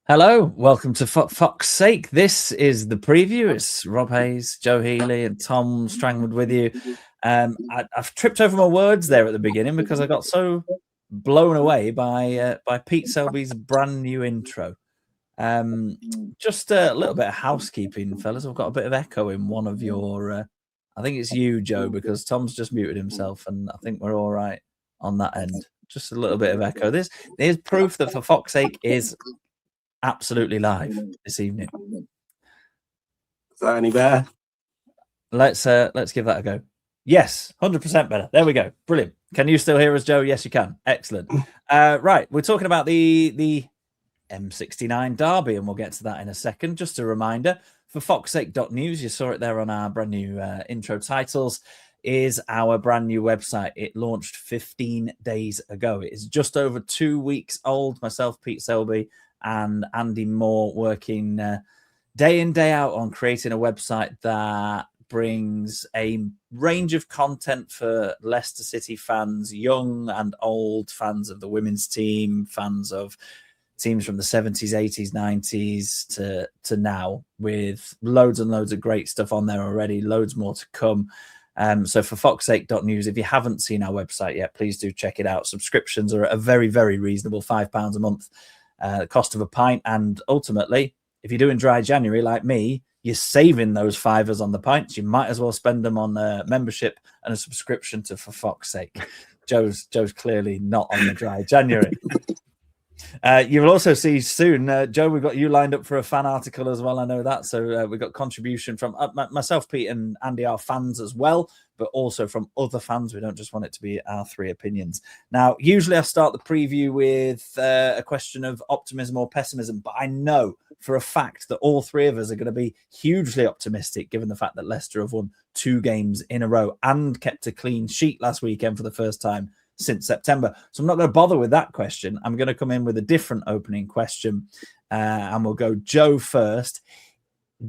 Hello, welcome to Fox's Sake. This is the preview. It's Rob Hayes, Joe Heley, and Tom Strangward with you. I've tripped over my words there at the beginning because I got so blown away by Pete Selby's brand new intro. Just a little bit of housekeeping, fellas. I've got a bit of echo in one of your. I think it's you, Joe, because Tom's just muted himself, and I think we're all right on that end. Just a little bit of echo. There's proof that For Fox's Sake is absolutely live this evening. Is that any better? Let's give that a go. Yes, 100% better. There we go. Brilliant. Can you still hear us, Joe? Yes, you can. Excellent. Right, we're talking about the M69 derby, and we'll get to that in a second. Just a reminder, for foxsake.news, you saw it there on our brand new intro titles, is our brand new website. It launched 15 days ago. It is just over 2 weeks old. Myself, Pete Selby, and Andy Moore working day in, day out on creating a website that brings a range of content for Leicester City fans, young and old, fans of the women's team, fans of teams from the 70s, 80s, 90s to now, with loads and loads of great stuff on there already, loads more to come. So for foxsake.news, if you haven't seen our website yet, please do check it out. Subscriptions are a very, very reasonable £5 a month. The cost of a pint, and ultimately, if you're doing dry January like me, you're saving those fivers on the pints. You might as well spend them on a membership and a subscription to For Fox's Sake. Joe's clearly not on the dry January. You'll also see soon, Joe, we've got you lined up for a fan article as well. I know that. So we've got contribution from myself, Pete, and Andy are fans as well, but also from other fans. We don't just want it to be our three opinions. Now, usually I start the preview with a question of optimism or pessimism, but I know for a fact that all three of us are going to be hugely optimistic, given the fact that Leicester have won 2 games in a row and kept a clean sheet last weekend for the first time since September. So I'm not going to bother with that question. I'm going to come in with a different opening question, and we'll go Joe first.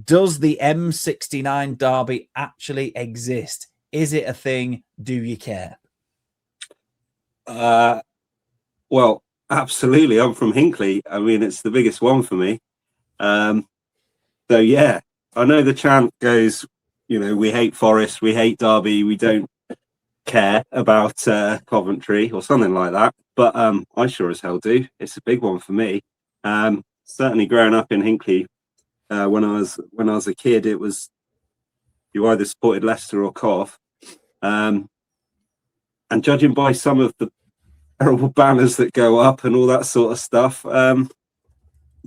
Does the M69 derby actually exist? Is it a thing? Do you care? Well, absolutely. I'm from Hinckley. I mean, it's the biggest one for me. So yeah, I know the chant goes, we hate Forest, we hate Derby, we don't care about Coventry or something like that, but I sure as hell do. It's a big one for me. Certainly growing up in Hinckley, when I was a kid, it was you either supported Leicester or Cov, and judging by some of the terrible banners that go up and all that sort of stuff,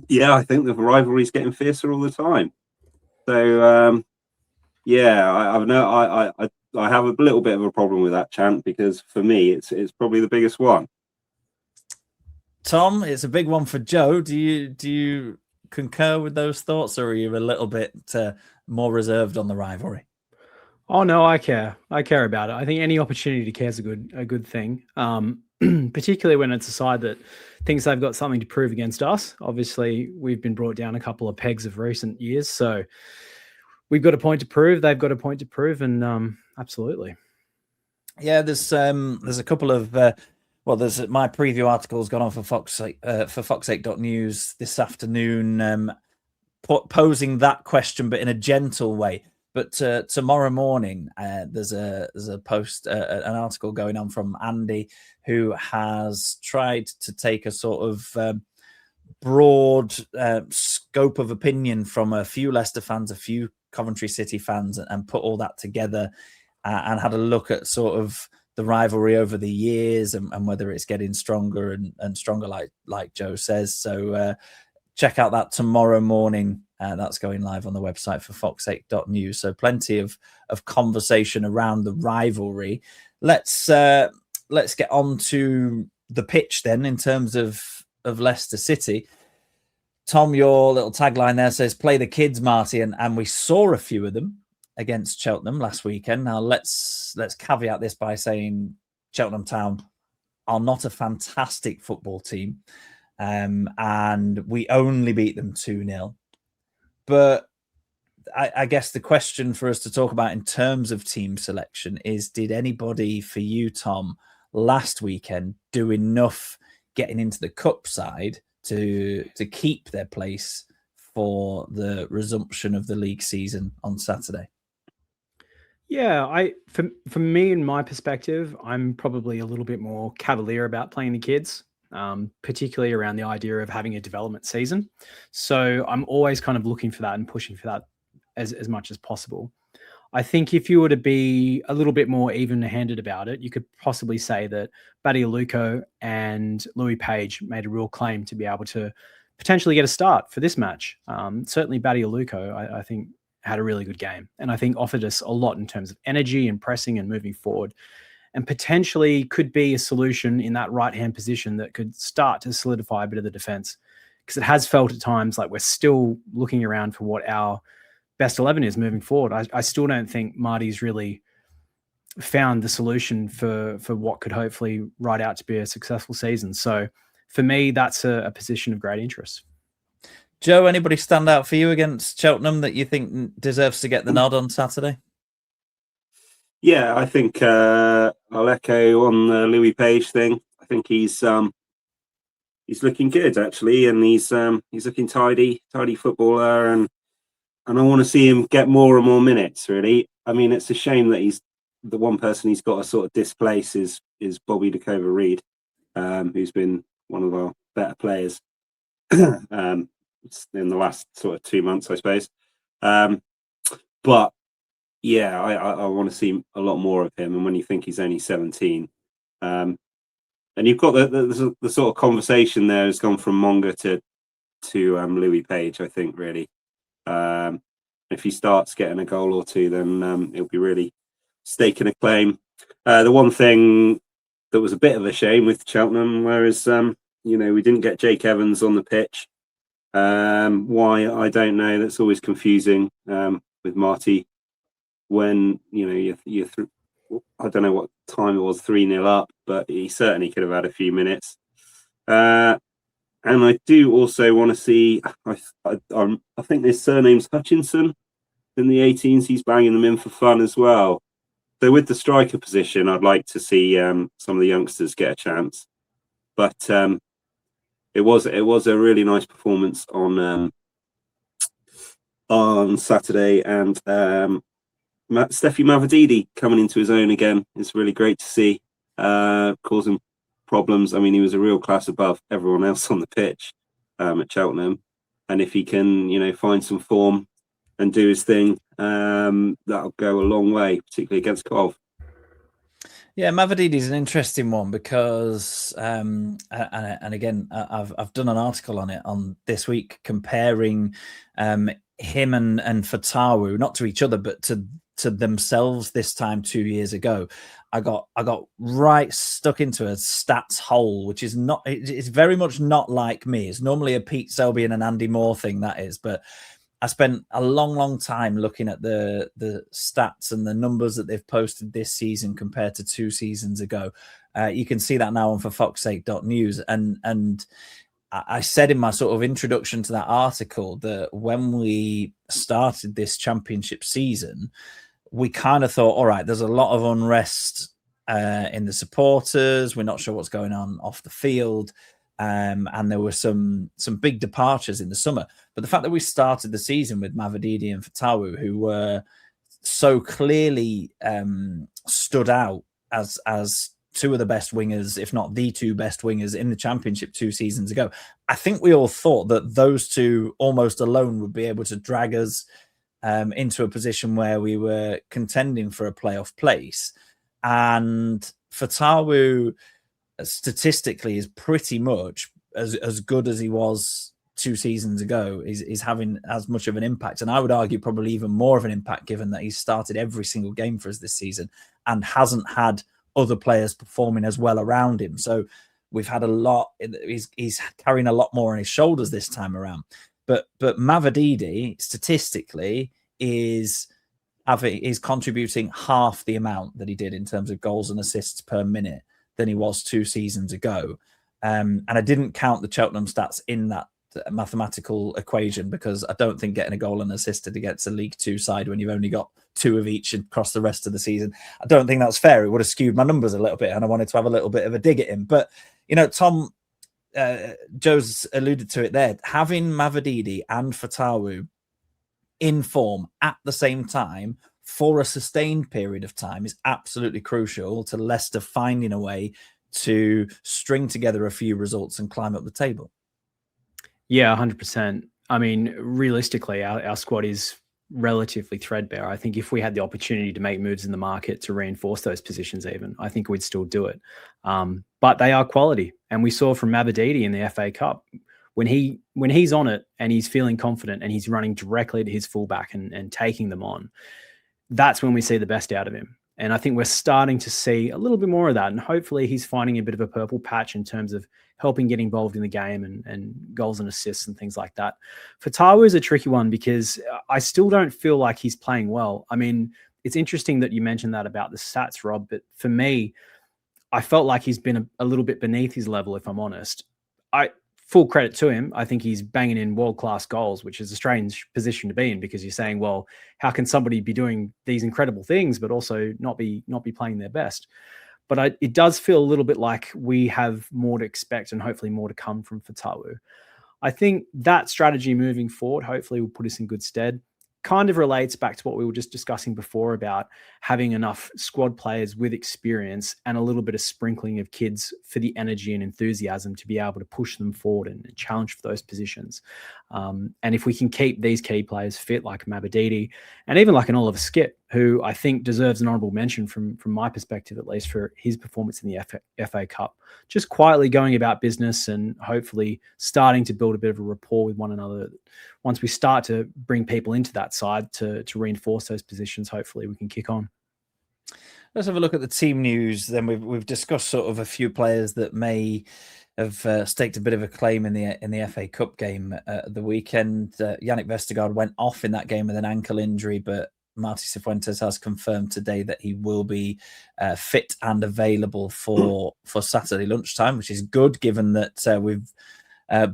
yeah, I think the rivalry's getting fiercer all the time. So yeah, I have a little bit of a problem with that chant, because for me, it's probably the biggest one. Tom, it's a big one for Joe. Do you concur with those thoughts, or are you a little bit more reserved on the rivalry? Oh no, I care. I care about it. I think any opportunity to care is a good thing. Particularly when it's a side that thinks they've got something to prove against us. Obviously, we've been brought down a couple of pegs of recent years, so we've got a point to prove. They've got a point to prove, and absolutely. Yeah, there's a couple of there's my preview article's gone on for foxsake.news this afternoon, posing that question, but in a gentle way. But tomorrow morning, there's a post, an article going on from Andy, who has tried to take a sort of broad scope of opinion from a few Leicester fans, a few Coventry City fans, and put all that together and had a look at sort of the rivalry over the years and whether it's getting stronger and stronger, like Joe says. So check out that tomorrow morning. That's going live on the website for foxsake.news. So plenty of conversation around the rivalry. Let's get on to the pitch then, in terms of Leicester City. Tom, your little tagline there says "Play the kids, Marty," and we saw a few of them against Cheltenham last weekend. Now let's caveat this by saying Cheltenham Town are not a fantastic football team, and we only beat them 2-0. But I guess the question for us to talk about in terms of team selection is, did anybody for you, Tom, last weekend do enough getting into the cup side to keep their place for the resumption of the league season on Saturday? Yeah, from me and my perspective, I'm probably a little bit more cavalier about playing the kids, particularly around the idea of having a development season. So I'm always kind of looking for that and pushing for that as much as possible. I think if you were to be a little bit more even-handed about it, you could possibly say that Badialuko and Louis Page made a real claim to be able to potentially get a start for this match. Certainly Badialuko, I think, had a really good game, and I think offered us a lot in terms of energy and pressing and moving forward, and potentially could be a solution in that right-hand position that could start to solidify a bit of the defense, because it has felt at times like we're still looking around for what our best 11 is moving forward. I still don't think Marty's really found the solution for what could hopefully ride out to be a successful season. So for me, that's a position of great interest. Joe, anybody stand out for you against Cheltenham that you think deserves to get the nod on Saturday? Yeah, I think I'll echo on the Louis Page thing. I think he's looking good actually, and he's looking tidy footballer, and I want to see him get more and more minutes. Really, I mean, it's a shame that he's the one person he's got to sort of displace is Bobby Dakova-Reid, who's been one of our better players. In the last sort of 2 months, I suppose. But yeah, I want to see a lot more of him. And when you think he's only 17, and you've got the sort of conversation there has gone from Monga to Louis Page, I think, really. If he starts getting a goal or two, then he'll be really staking a claim. The one thing that was a bit of a shame with Cheltenham, whereas we didn't get Jake Evans on the pitch. Why, I don't know. That's always confusing with Marty when you're I don't know what time it was, 3-0 up, but he certainly could have had a few minutes. And I do also want to see, I think his surname's Hutchinson in the 18s. He's banging them in for fun as well. So with the striker position, I'd like to see some of the youngsters get a chance. But it was a really nice performance on Saturday, and Steffi Mavididi coming into his own again is really great to see, causing problems. I mean, he was a real class above everyone else on the pitch at Cheltenham, and if he can, find some form and do his thing, that'll go a long way, particularly against Cov. Yeah, Mavididi is an interesting one because, and again, I've done an article on it on this week comparing him and Fatawu, not to each other, but to themselves this time 2 years ago. I got right stuck into a stats hole, which is not, it's very much not like me. It's normally a Pete Selby and an Andy Moore thing, that is, but I spent a long time looking at the stats and the numbers that they've posted this season compared to 2 seasons ago. You can see that now on forfoxsake.news. And I said in my sort of introduction to that article that when we started this championship season, we kind of thought, all right, there's a lot of unrest in the supporters. We're not sure what's going on off the field. And there were some big departures in the summer. But the fact that we started the season with Mavididi and Fatawu, who were so clearly stood out as 2 of the best wingers, if not the 2 best wingers in the championship 2 seasons ago, I think we all thought that those 2 almost alone would be able to drag us into a position where we were contending for a playoff place. And Fatawu statistically is pretty much as good as he was 2 seasons ago. Is having as much of an impact, and I would argue probably even more of an impact, given that he's started every single game for us this season and hasn't had other players performing as well around him. So we've had a lot. He's carrying a lot more on his shoulders this time around. But Mavididi statistically is contributing half the amount that he did in terms of goals and assists per minute than he was 2 seasons ago. And I didn't count the Cheltenham stats in that mathematical equation, because I don't think getting a goal and assisted against a League 2 side when you've only got 2 of each across the rest of the season, I don't think that's fair. It would have skewed my numbers a little bit, and I wanted to have a little bit of a dig at him. But, Tom, Joe's alluded to it there. Having Mavididi and Fatawu in form at the same time for a sustained period of time is absolutely crucial to Leicester finding a way to string together a few results and climb up the table. Yeah, 100%. I mean, realistically, our squad is relatively threadbare. I think if we had the opportunity to make moves in the market to reinforce those positions even, I think we'd still do it. But they are quality. And we saw from Mavididi in the FA Cup, when he's on it and he's feeling confident and he's running directly to his fullback and taking them on, that's when we see the best out of him. And I think we're starting to see a little bit more of that. And hopefully he's finding a bit of a purple patch in terms of helping get involved in the game and goals and assists and things like that. Fatawu is a tricky one because I still don't feel like he's playing well. I mean, it's interesting that you mentioned that about the stats, Rob, but for me, I felt like he's been a little bit beneath his level, if I'm honest. Full credit to him. I think he's banging in world-class goals, which is a strange position to be in because you're saying, well, how can somebody be doing these incredible things but also not be playing their best? But it does feel a little bit like we have more to expect and hopefully more to come from Fatawu. I think that strategy moving forward hopefully will put us in good stead. Kind of relates back to what we were just discussing before about having enough squad players with experience and a little bit of sprinkling of kids for the energy and enthusiasm to be able to push them forward and challenge for those positions. And if we can keep these key players fit, like Mavididi and even like an Oliver Skipp, who I think deserves an honourable mention from my perspective, at least for his performance in the FA Cup, just quietly going about business and hopefully starting to build a bit of a rapport with one another. Once we start to bring people into that side to reinforce those positions, hopefully we can kick on. Let's have a look at the team news. Then we've discussed sort of a few players that may have staked a bit of a claim in the FA Cup game at the weekend. Yannick Vestergaard went off in that game with an ankle injury, but Marty Cifuentes has confirmed today that he will be fit and available for Saturday lunchtime, which is good given that we've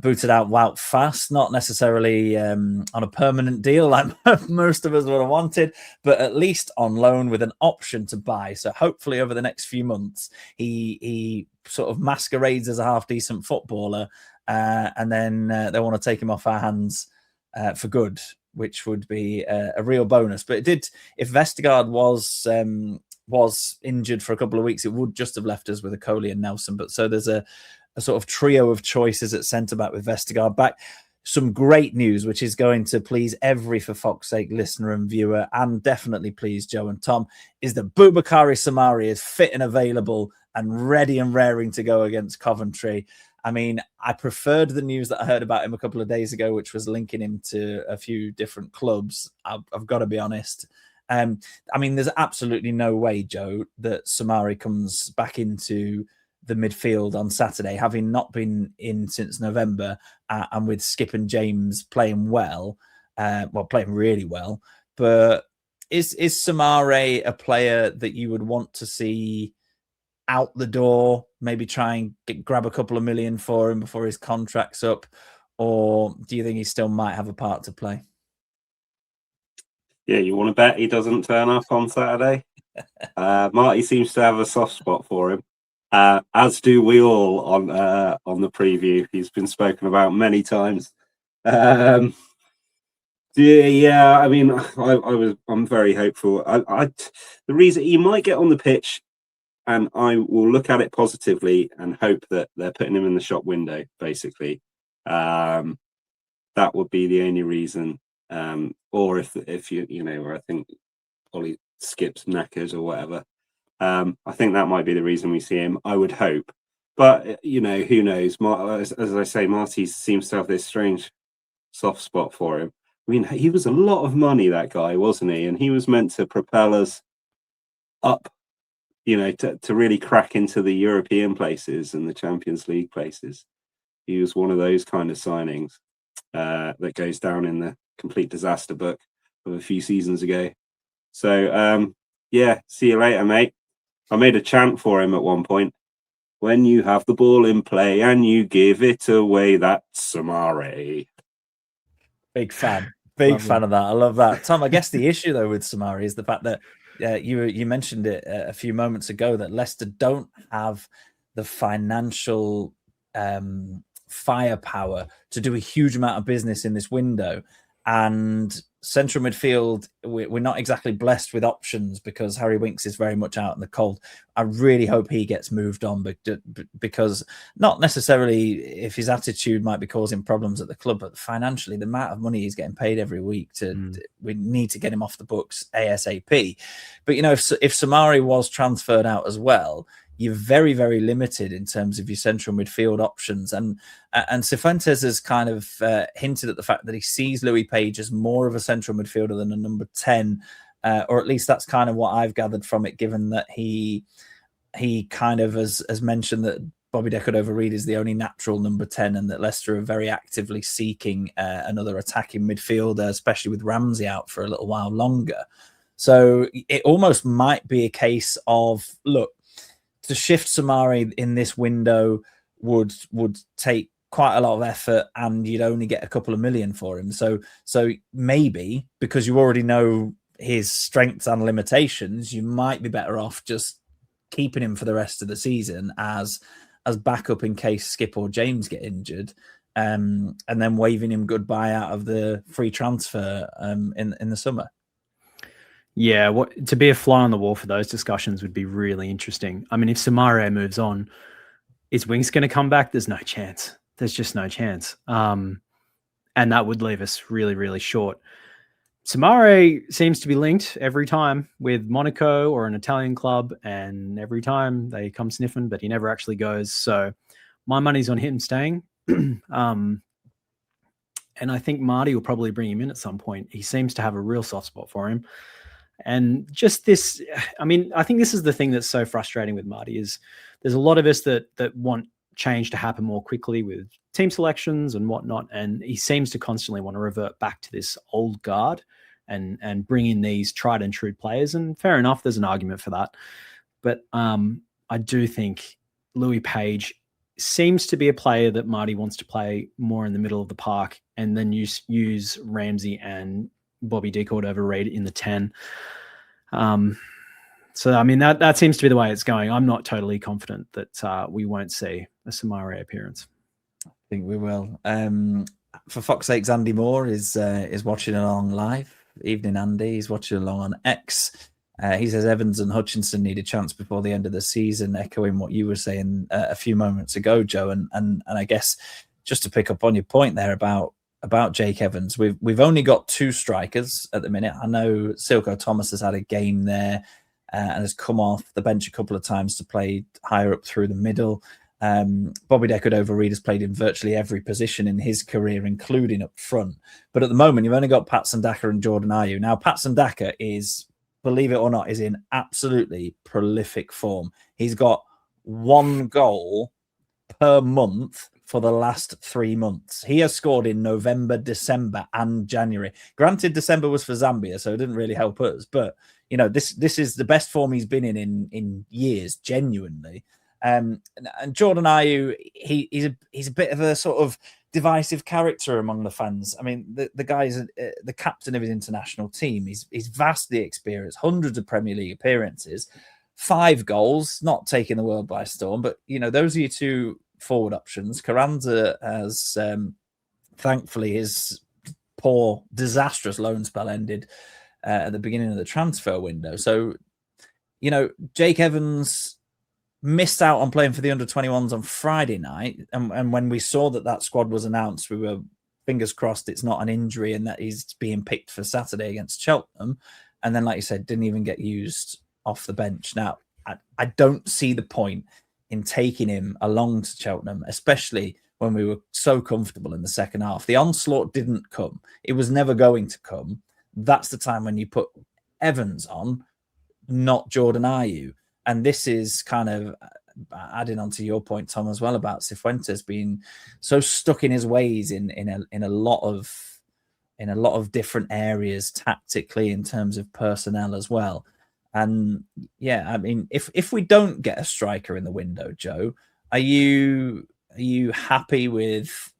booted out Wout fast, not necessarily on a permanent deal like most of us would have wanted, but at least on loan with an option to buy. So hopefully over the next few months, he sort of masquerades as a half-decent footballer, and then they want to take him off our hands for good, which would be a real bonus. But it did, if Vestergaard was injured for a couple of weeks, it would just have left us with a Coley and Nelson. But so there's a sort of trio of choices at centre-back with Vestergaard back. Some great news, which is going to please every For Fox's Sake listener and viewer, and definitely please Joe and Tom, is that Boubakary Samari is fit and available and ready and raring to go against Coventry. I mean, I preferred the news that I heard about him a couple of days ago, which was linking him to a few different clubs. I've got to be honest. I mean, there's absolutely no way, Joe, that Samari comes back into the midfield on Saturday, having not been in since November, and with Skipp and James playing well, playing really well. But is Samari a player that you would want to see out the door, maybe try and grab a couple of million for him before his contract's up? Or do you think he still might have a part to play? Yeah, you want to bet he doesn't turn up on Saturday? Marty seems to have a soft spot for him. As do we all on the preview. He's been spoken about many times. I mean, I'm very hopeful. The reason he might get on the pitch, and I will look at it positively and hope that they're putting him in the shop window. Basically, that would be the only reason. Or if you know, or I think Ollie skips knackers or whatever. I think that might be the reason we see him. I would hope, but you know, who knows? As I say, Marty seems to have this strange soft spot for him. I mean, he was a lot of money, that guy, wasn't he? And he was meant to propel us up, you know, to really crack into the European places and the Champions League places. He was one of those kind of signings that goes down in the complete disaster book of a few seasons ago. So, yeah, see you later, mate. I made a chant for him at one point. When you have the ball in play and you give it away, that's Samari. Big fan. Big fan of that. I love that. Tom, I guess the issue, though, with Samari is the fact that you mentioned it a few moments ago, that Leicester don't have the financial firepower to do a huge amount of business in this window. And central midfield, we're not exactly blessed with options because Harry Winks is very much out in the cold. I really hope he gets moved on, because not necessarily if his attitude might be causing problems at the club, but financially, the amount of money he's getting paid every week, we need to get him off the books ASAP. But, you know, if Samari was transferred out as well, you're very, very limited in terms of your central midfield options. And Cifuentes has kind of hinted at the fact that he sees Louis Page as more of a central midfielder than a number 10, or at least that's kind of what I've gathered from it, given that he kind of has mentioned that Bobby De Cordova-Reid is the only natural number 10, and that Leicester are very actively seeking another attacking midfielder, especially with Ramsey out for a little while longer. So it almost might be a case of, look, to shift Samari in this window would take quite a lot of effort, and you'd only get a couple of million for him. So maybe because you already know his strengths and limitations, you might be better off just keeping him for the rest of the season as backup in case Skip or James get injured, and then waving him goodbye out of the free transfer in the summer. Yeah, to be a fly on the wall for those discussions would be really interesting. I mean, if Samaria moves on, is Winks going to come back? There's no chance. There's just no chance. And that would leave us really, really short. Samare seems to be linked every time with Monaco or an Italian club, and every time they come sniffing, but he never actually goes. So my money's on him staying. And I think Marty will probably bring him in at some point. He seems to have a real soft spot for him. And just this, I mean, I think this is the thing that's so frustrating with Marty, is there's a lot of us that want change to happen more quickly with team selections and whatnot. And he seems to constantly want to revert back to this old guard and bring in these tried and true players. And fair enough, there's an argument for that. But I do think Louis Page seems to be a player that Marty wants to play more in the middle of the park, and then use Ramsey and Bobby De Cordova-Reid in the 10. So, I mean, that seems to be the way it's going. I'm not totally confident that we won't see a Samari appearance. I think we will. For fuck's sakes, Andy Moore is watching along live. Evening, Andy. He's watching along on X. He says Evans and Hutchinson need a chance before the end of the season, echoing what you were saying a few moments ago, Joe. And I guess just to pick up on your point there about Jake Evans, we've only got 2 strikers at the minute. I know Silko Thomas has had a game there and has come off the bench a couple of times to play higher up through the middle. Bobby De Cordova-Reid has played in virtually every position in his career, including up front. But at the moment, you've only got Patson Daka and Jordan Ayew. Now, Patson Daka is, believe it or not, is in absolutely prolific form. He's got 1 goal per month for the last 3 months. He has scored in November, December, and January. Granted, December was for Zambia, so it didn't really help us. But, you know, this is the best form he's been in years, genuinely. And Jordan Ayew, he's a bit of a sort of divisive character among the fans. I mean, the guy's the captain of his international team. He's vastly experienced, hundreds of Premier League appearances, 5 goals, not taking the world by storm. But, you know, those are your 2 forward options. Carranza has thankfully his poor, disastrous loan spell ended at the beginning of the transfer window. So, you know, Jake Evans missed out on playing for the under-21s on Friday night. And when we saw that squad was announced, we were fingers crossed it's not an injury and that he's being picked for Saturday against Cheltenham. And then, like you said, didn't even get used off the bench. Now, I don't see the point in taking him along to Cheltenham, especially when we were so comfortable in the second half. The onslaught didn't come. It was never going to come. That's the time when you put Evans on, not Jordan Ayew. And this is kind of adding on to your point, Tom, as well, about Cifuentes being so stuck in his ways in a lot of different areas tactically in terms of personnel as well. And yeah, I mean, if we don't get a striker in the window, Joe, are you happy with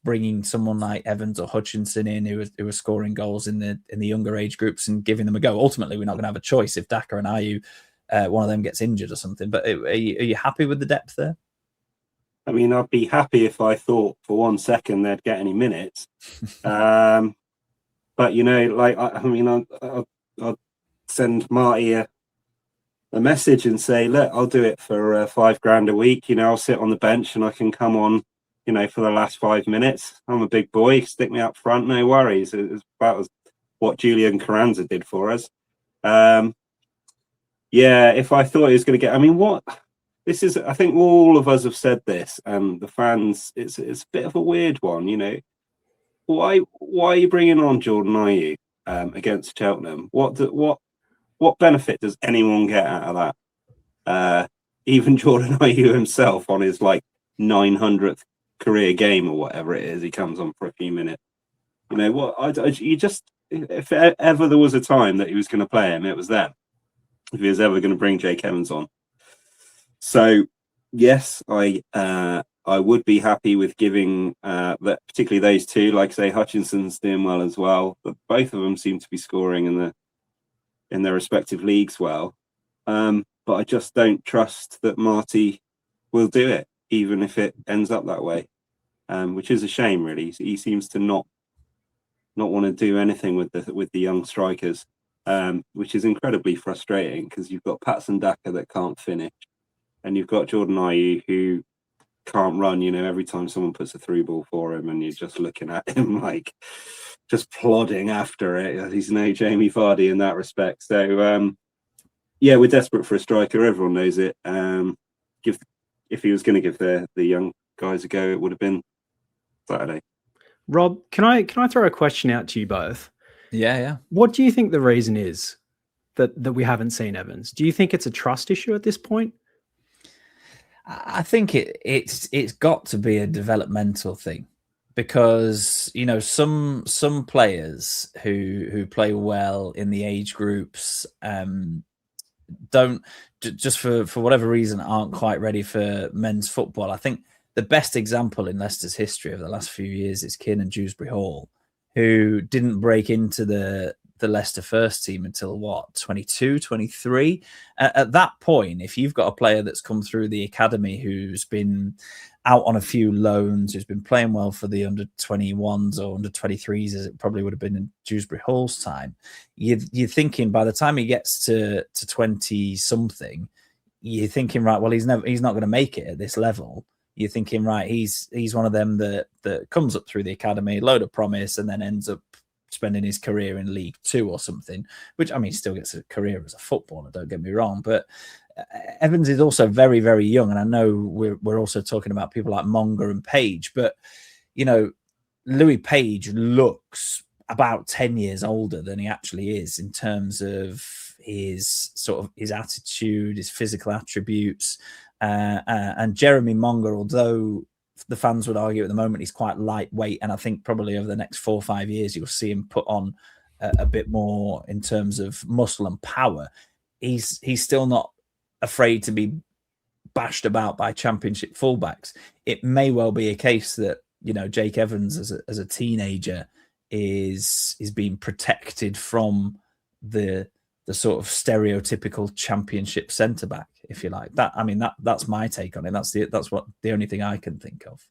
bringing someone like Evans or Hutchinson in who are scoring goals in the younger age groups and giving them a go? Ultimately, we're not going to have a choice if Daka and Ayew, one of them gets injured or something. But are you happy with the depth there? I mean, I'd be happy if I thought for 1 second they'd get any minutes. But like I'll send Marty a message and say, look, I'll do it for $5,000 a week. I'll sit on the bench and I can come on, for the last 5 minutes. I'm a big boy. Stick me up front, no worries. It's about what Julian Carranza did for us. If I thought he was going to get, this is, I think all of us have said this, and the fans, it's a bit of a weird one. Why are you bringing on Jordan Ayew against Cheltenham? What benefit does anyone get out of that? Even Jordan Ayew himself on his 900th career game or whatever it is, he comes on for a few minutes. If ever there was a time that he was going to play him, it was then. If he was ever going to bring Jake Evans on. So yes, I would be happy with giving that, particularly those two. Like I say, Hutchinson's doing well as well, but both of them seem to be scoring in their respective leagues well. But I just don't trust that Marty will do it, even if it ends up that way, which is a shame, really. He seems to not want to do anything with the young strikers, which is incredibly frustrating because you've got Patson Daka that can't finish, and you've got Jordan Ayew who can't run. Every time someone puts a through ball for him, and you're just looking at him just plodding after it. He's no Jamie Vardy in that respect. So we're desperate for a striker. Everyone knows it. If he was going to give the young guys a go, it would have been Saturday. Rob, can I throw a question out to you both? Yeah. What do you think the reason is that we haven't seen Evans? Do you think it's a trust issue at this point? I think it's got to be a developmental thing, because some players who play well in the age groups don't, just for whatever reason, aren't quite ready for men's football. I think the best example in Leicester's history over the last few years is Kiernan Dewsbury Hall, who didn't break into the Leicester first team until 22, 23. At that point, if you've got a player that's come through the academy who's been out on a few loans, who's been playing well for the under 21s or under 23s, as it probably would have been in Dewsbury Hall's time, you're thinking by the time he gets to 20 something, you're thinking, right, well, he's not going to make it at this level. You're thinking, right, he's one of them that comes up through the academy, load of promise, and then ends up spending his career in League Two or something, which, still gets a career as a footballer, don't get me wrong. But Evans is also very, very young. And I know we're also talking about people like Monger and Page, but, Louis Page looks about 10 years older than he actually is in terms of his attitude, his physical attributes. And Jeremy Monger, although the fans would argue at the moment he's quite lightweight, and I think probably over the next 4 or 5 years you'll see him put on a bit more in terms of muscle and power. He's still not afraid to be bashed about by championship fullbacks. It may well be a case that Jake Evans as a teenager is being protected from the sort of stereotypical championship centre back, if you like. That's my take on it. That's the only thing I can think of.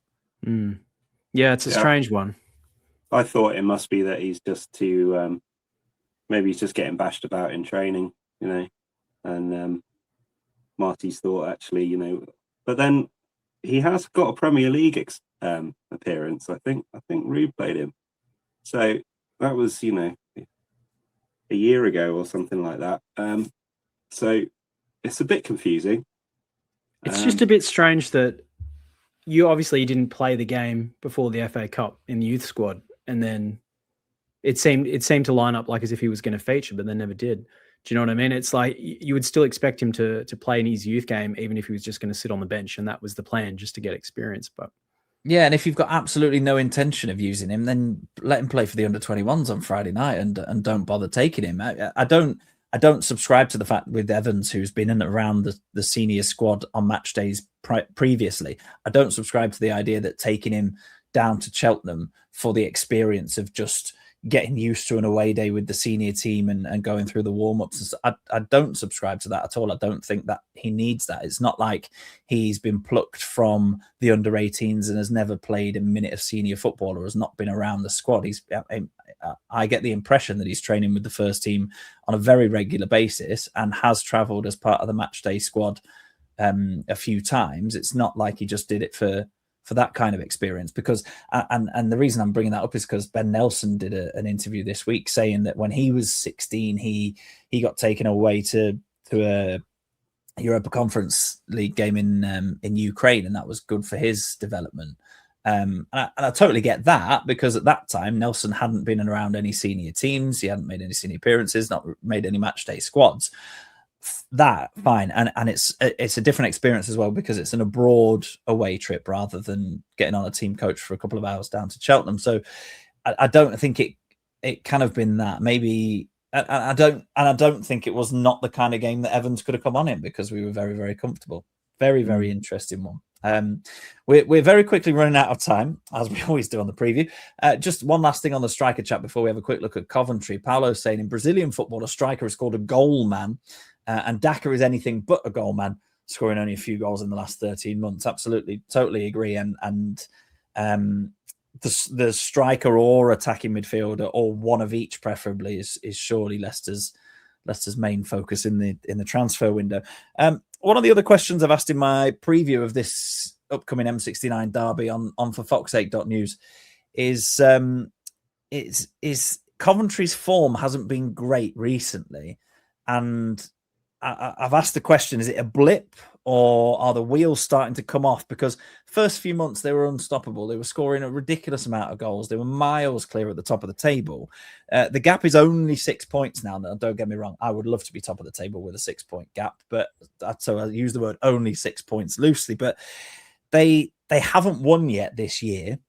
Yeah, it's a strange one. I thought it must be that he's just too maybe he's just getting bashed about in training, and Marty's thought actually, but then he has got a Premier League appearance. I think Rube played him, so that was a year ago or something like that. So it's a bit confusing. It's just a bit strange that you obviously didn't play the game before the FA Cup in the youth squad, and then it seemed to line up as if he was going to feature, but then never did. Do you know what I mean? It's like you would still expect him to play in his youth game, even if he was just going to sit on the bench, and that was the plan, just to get experience. But yeah, and if you've got absolutely no intention of using him, then let him play for the under-21s on Friday night and don't bother taking him. I don't subscribe to the fact with Evans, who's been in and around the senior squad on match days previously. I don't subscribe to the idea that taking him down to Cheltenham for the experience of just getting used to an away day with the senior team and going through the warm-ups. I don't subscribe to that at all. I don't think that he needs that. It's not like he's been plucked from the under-18s and has never played a minute of senior football or has not been around the squad. I get the impression that he's training with the first team on a very regular basis and has travelled as part of the match day squad a few times. It's not like he just did it for that kind of experience, because and the reason I'm bringing that up is because Ben Nelson did an interview this week saying that when he was 16, he got taken away to a Europa Conference League game in Ukraine, and that was good for his development. And I totally get that, because at that time Nelson hadn't been around any senior teams, he hadn't made any senior appearances, not made any match day squads. That fine, and it's a different experience as well, because it's an abroad away trip rather than getting on a team coach for a couple of hours down to Cheltenham. So I don't think it kind of been that. Maybe I don't think it was not the kind of game that Evans could have come on in, because we were very, very comfortable. Very, very interesting one. We're very quickly running out of time, as we always do on the preview. Just one last thing on the striker chat before we have a quick look at Coventry. Paolo's saying, in Brazilian football, a striker is called a goal man, and Daka is anything but a goal man, scoring only a few goals in the last 13 months. Absolutely, totally agree. And the striker or attacking midfielder, or one of each preferably, is surely Leicester's main focus in the transfer window. One of the other questions I've asked in my preview of this upcoming M69 derby on for foxake.news is Coventry's form hasn't been great recently, and I've asked the question: is it a blip, or are the wheels starting to come off? Because first few months they were unstoppable. They were scoring a ridiculous amount of goals. They were miles clear at the top of the table. The gap is only 6 points now. Now, don't get me wrong. I would love to be top of the table with a 6 point gap, but so I use the word only 6 points loosely. But they haven't won yet this year.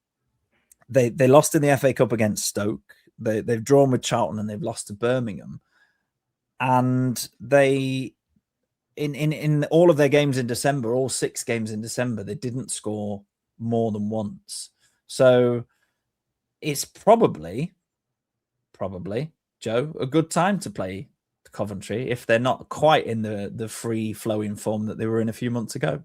They lost in the FA Cup against Stoke. They've drawn with Charlton and they've lost to Birmingham. And they, in all of their games in December, all 6 games in December, they didn't score more than once. So it's probably, Joe, a good time to play Coventry if they're not quite in the free-flowing form that they were in a few months ago.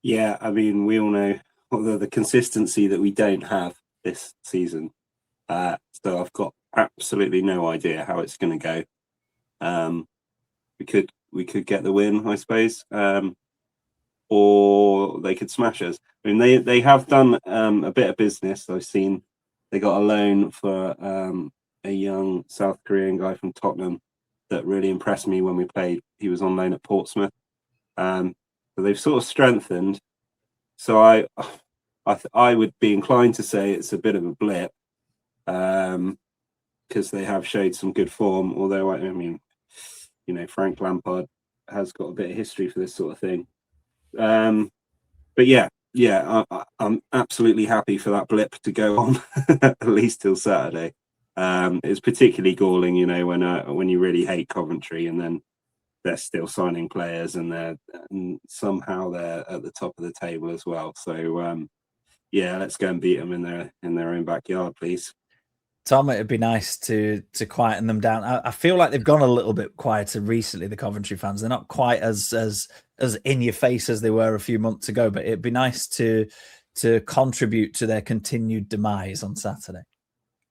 Yeah, I mean, we all know the consistency that we don't have this season. So I've got absolutely no idea how it's going to go. We could get the win, I suppose, or they could smash us. I mean, they have done a bit of business. I've seen they got a loan for a young South Korean guy from Tottenham that really impressed me when we played. He was on loan at Portsmouth. So they've sort of strengthened. So I would be inclined to say it's a bit of a blip, because they have showed some good form. Although, I mean, you know, Frank Lampard has got a bit of history for this sort of thing. But yeah, I'm absolutely happy for that blip to go on at least till Saturday. It's particularly galling, you know, when you really hate Coventry and then they're still signing players and somehow they're at the top of the table as well. So yeah, let's go and beat them in their own backyard, please. Tom, it'd be nice to quieten them down. I feel like they've gone a little bit quieter recently, the Coventry fans. They're not quite as in your face as they were a few months ago, but it'd be nice to contribute to their continued demise on Saturday.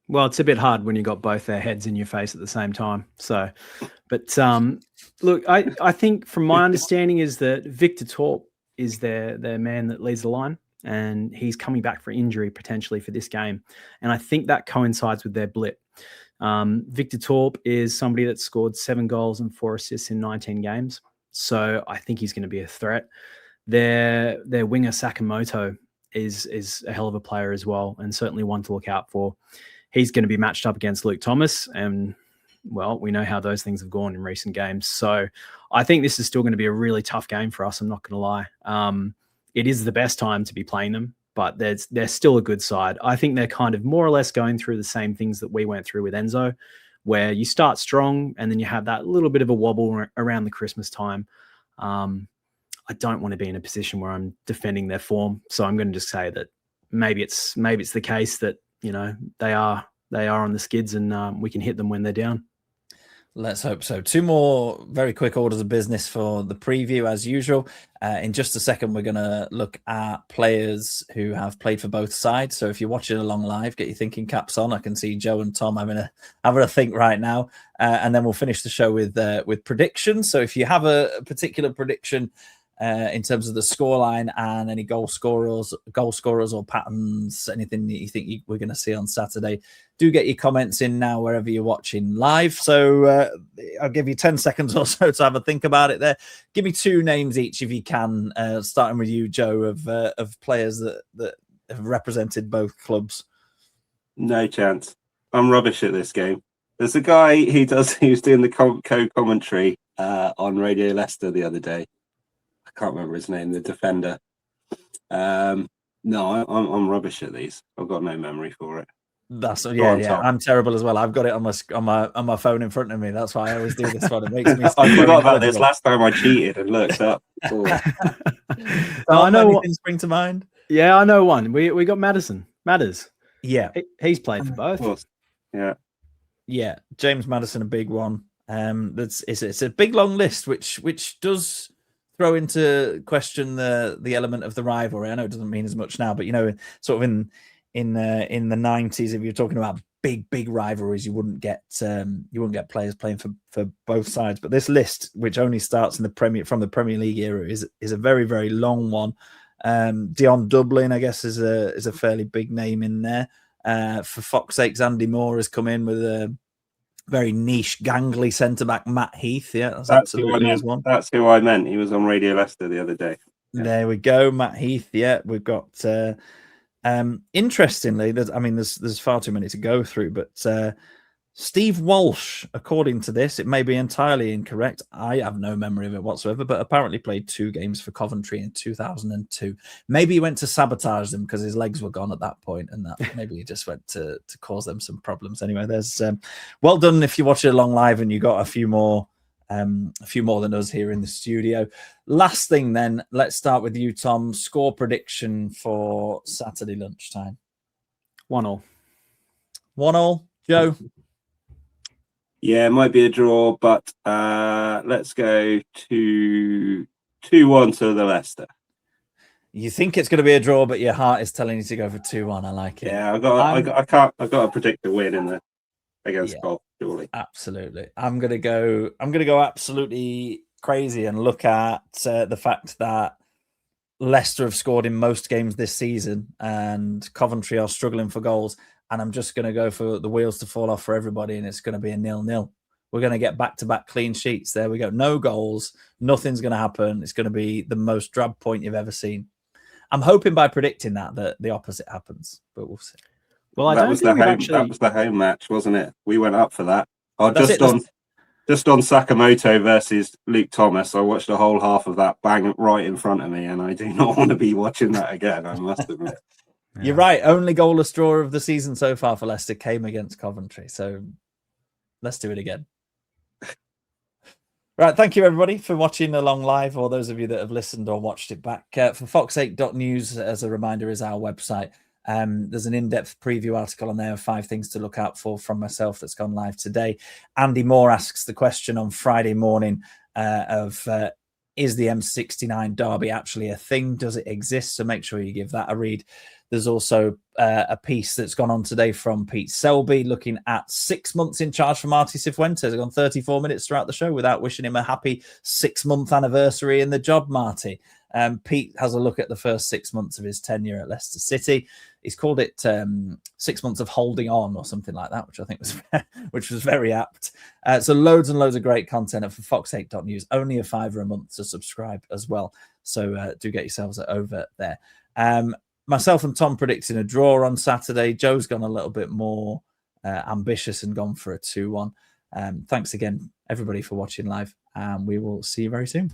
Well, it's a bit hard when you got both their heads in your face at the same time. So, but look, I think from my understanding is that Victor Torp is their man that leads the line, and he's coming back for injury potentially for this game. And I think that coincides with their blip. Victor Torp is somebody that scored 7 goals and 4 assists in 19 games. So I think he's going to be a threat. Their winger Sakamoto is a hell of a player as well, and certainly one to look out for. He's going to be matched up against Luke Thomas, and well, we know how those things have gone in recent games. So I think this is still going to be a really tough game for us. I'm not going to lie. It is the best time to be playing them, but they're still a good side. I think they're kind of more or less going through the same things that we went through with Enzo, where you start strong and then you have that little bit of a wobble around the Christmas time. I don't want to be in a position where I'm defending their form. So I'm going to just say that maybe it's the case that, you know, they are they are on the skids, and we can hit them when they're down. Let's hope so. 2 more very quick orders of business for the preview, as usual. In just a second, we're going to look at players who have played for both sides. So if you're watching along live, get your thinking caps on. I can see Joe and Tom having a think right now, and then we'll finish the show with predictions. So if you have a particular prediction in terms of the scoreline and any goal scorers or patterns, anything that you think we're going to see on Saturday, do get your comments in now wherever you're watching live. So I'll give you 10 seconds or so to have a think about it there. Give me 2 names each if you can, starting with you, Joe, of players that have represented both clubs. No chance. I'm rubbish at this game. There's a guy who's doing the co-commentary on Radio Leicester the other day. I can't remember his name, the defender. No, I'm rubbish at these. I've got no memory for it. That's yeah. I'm terrible as well. I've got it on my phone in front of me. That's why I always do this one. It makes me. I forgot about this last time I cheated and looked up. I know anything spring to mind. Yeah, I know one. We got Matters. Yeah, he's played for both. Yeah. James Maddison, a big one. It's a big long list, which does throw into question the element of the rivalry. I know it doesn't mean as much now, but sort of in the 90s, if you're talking about big rivalries, you wouldn't get players playing for both sides. But this list, which only starts from the Premier League era, is a very, very long one. Dion Dublin, I guess, is a fairly big name in there. For fuck's sakes, Andy Moore has come in with a very niche, gangly centre-back, Matt Heath. Yeah, that's absolutely his one. That's who I meant. He was on Radio Leicester the other day. Yeah. There we go, Matt Heath. Yeah, we've got... interestingly, there's far too many to go through, but Steve Walsh, according to this, it may be entirely incorrect. I have no memory of it whatsoever, but apparently played 2 games for Coventry in 2002. Maybe he went to sabotage them because his legs were gone at that point, and that maybe he just went to cause them some problems. Anyway, there's well done if you watch it along live and you got a few more than us here in the studio. Last thing then, let's start with you, Tom. Score prediction for Saturday lunchtime. 1-1. 1-1. Joe? Yeah, it might be a draw, but let's go 2-1 to the Leicester. You think it's going to be a draw, but your heart is telling you to go for 2-1. I like it. Yeah, I've got to predict a win against Cov, surely. Absolutely. I'm gonna go absolutely crazy and look at the fact that Leicester have scored in most games this season and Coventry are struggling for goals, and I'm just going to go for the wheels to fall off for everybody, and it's going to be a 0-0. We're going to get back-to-back clean sheets. There we go. No goals. Nothing's going to happen. It's going to be the most drab point you've ever seen. I'm hoping by predicting that the opposite happens, but we'll see. Well, that was the home match, wasn't it? We went up for that. Just on Sakamoto versus Luke Thomas, I watched the whole half of that bang right in front of me, and I do not want to be watching that again, I must admit. You're right. Only goalless draw of the season so far for Leicester came against Coventry. So let's do it again. Right. Thank you, everybody, for watching along live, or those of you that have listened or watched it back. For fox8.news, as a reminder, is our website. There's an in-depth preview article on there of 5 things to look out for from myself that's gone live today. Andy Moore asks the question on Friday morning is the M69 derby actually a thing? Does it exist? So make sure you give that a read. There's also a piece that's gone on today from Pete Selby looking at 6 months in charge for Marty Cifuentes. I've gone 34 minutes throughout the show without wishing him a happy 6-month anniversary in the job, Marty. Pete has a look at the first 6 months of his tenure at Leicester City. He's called it 6 months of holding on or something like that, which I think was very apt. So loads and loads of great content for fox8.news. Only a £5 a month to subscribe as well. So do get yourselves over there. Myself and Tom predicting a draw on Saturday. Joe's gone a little bit more ambitious and gone for a 2-1. Thanks again, everybody, for watching live. And we will see you very soon.